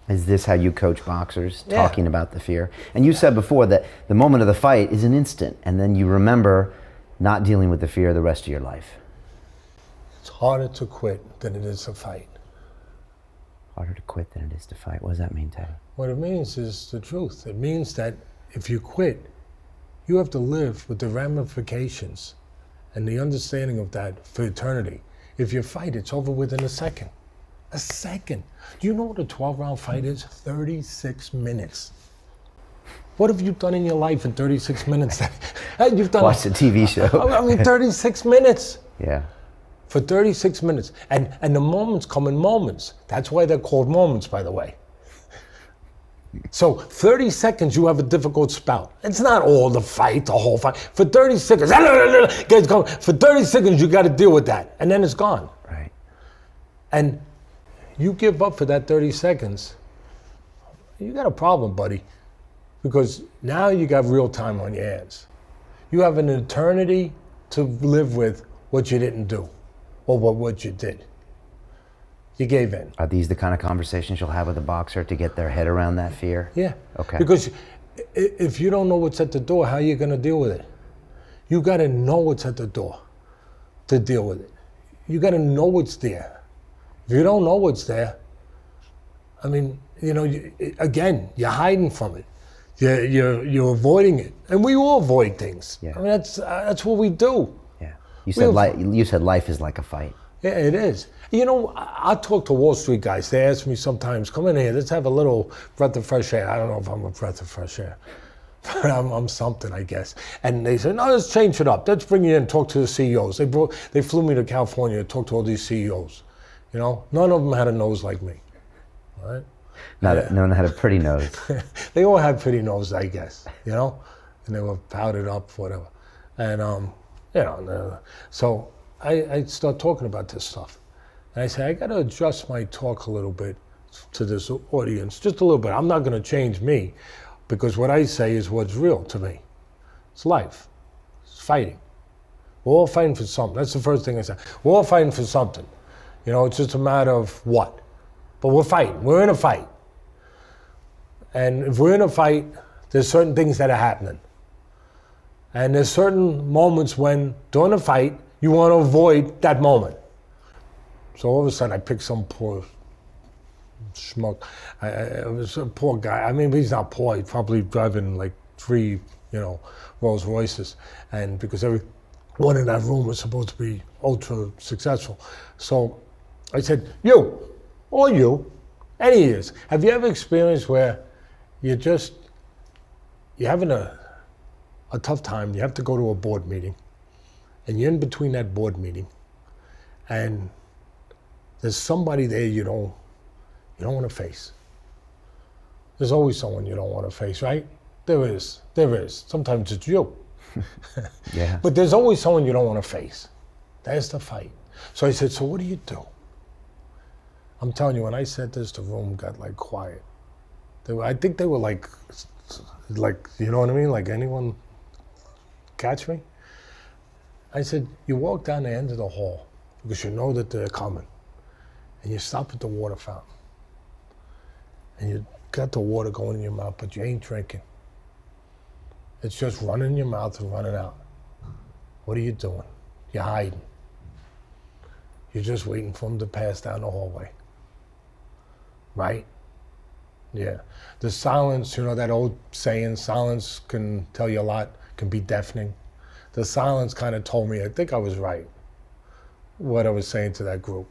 Is this how you coach boxers, Yeah. talking about the fear? And you said before that the moment of the fight is an instant, and then you remember not dealing with the fear the rest of your life. It's harder to quit than it is to fight. Harder to quit than it is to fight. What does that mean, Teddy? What it means is the truth. It means that if you quit, you have to live with the ramifications and the understanding of that for eternity. If you fight, it's over within a second. A second. Do you know what a 12-round fight is? 36 minutes. What have you done in your life in 36 minutes? You've done. Watch the TV show. I mean, 36 minutes. Yeah. For 36 minutes. And the moments come in moments. That's why they're called moments, by the way. So 30 seconds, you have a difficult spout. It's not all the fight, the whole fight. For 30 seconds, for 30 seconds, you got to deal with that. And then it's gone. Right. And you give up for that 30 seconds, you got a problem, buddy. Because now you got real time on your hands. You have an eternity to live with what you didn't do or what you did. You gave in. Are these the kind of conversations you'll have with a boxer to get their head around that fear? Yeah. Okay. Because if you don't know what's at the door, how are you going to deal with it? You got to know what's at the door to deal with it. You got to know what's there. If you don't know what's there, I mean, you know, again, you're hiding from it. You're avoiding it, and we all avoid things. Yeah. I mean, that's what we do. Yeah. You said life is like a fight. Yeah, it is. You know, I talk to Wall Street guys. They ask me sometimes, "Come in here, let's have a little breath of fresh air." I don't know if I'm a breath of fresh air, but I'm something, I guess. And they say, "No, let's change it up. Let's bring you in and talk to the CEOs." They flew me to California to talk to all these CEOs. You know, none of them had a nose like me. All right. Nona had a pretty nose. They all had pretty noses, I guess, you know, and they were powdered up, whatever. And, you know, so I start talking about this stuff. And I say, I got to adjust my talk a little bit to this audience, just a little bit. I'm not going to change me because what I say is what's real to me. It's life. It's fighting. We're all fighting for something. That's the first thing I say. We're all fighting for something. You know, it's just a matter of what. But we're fighting. We're in a fight. And if we're in a fight, there's certain things that are happening. And there's certain moments when, during a fight, you want to avoid that moment. So all of a sudden, I picked some poor schmuck. It was a poor guy. I mean, he's not poor. He's probably driving like 3, you know, Rolls Royces. And because everyone in that room was supposed to be ultra successful. So I said, you, any years, have you ever experienced where you're having a tough time, you have to go to a board meeting, and you're in between that board meeting, and there's somebody there you don't want to face. There's always someone you don't want to face, right? There is. Sometimes it's you. Yeah. But there's always someone you don't want to face. That's the fight. So I said, so what do you do? I'm telling you, when I said this, the room got like quiet. I think they were like, you know what I mean? Like, anyone catch me? I said, you walk down the end of the hall because you know that they're coming. And you stop at the water fountain. And you got the water going in your mouth, but you ain't drinking. It's just running in your mouth and running out. What are you doing? You're hiding. You're just waiting for them to pass down the hallway. Right? Yeah. The silence, you know that old saying, silence can tell you a lot, can be deafening. The silence kind of told me, I think I was right, what I was saying to that group.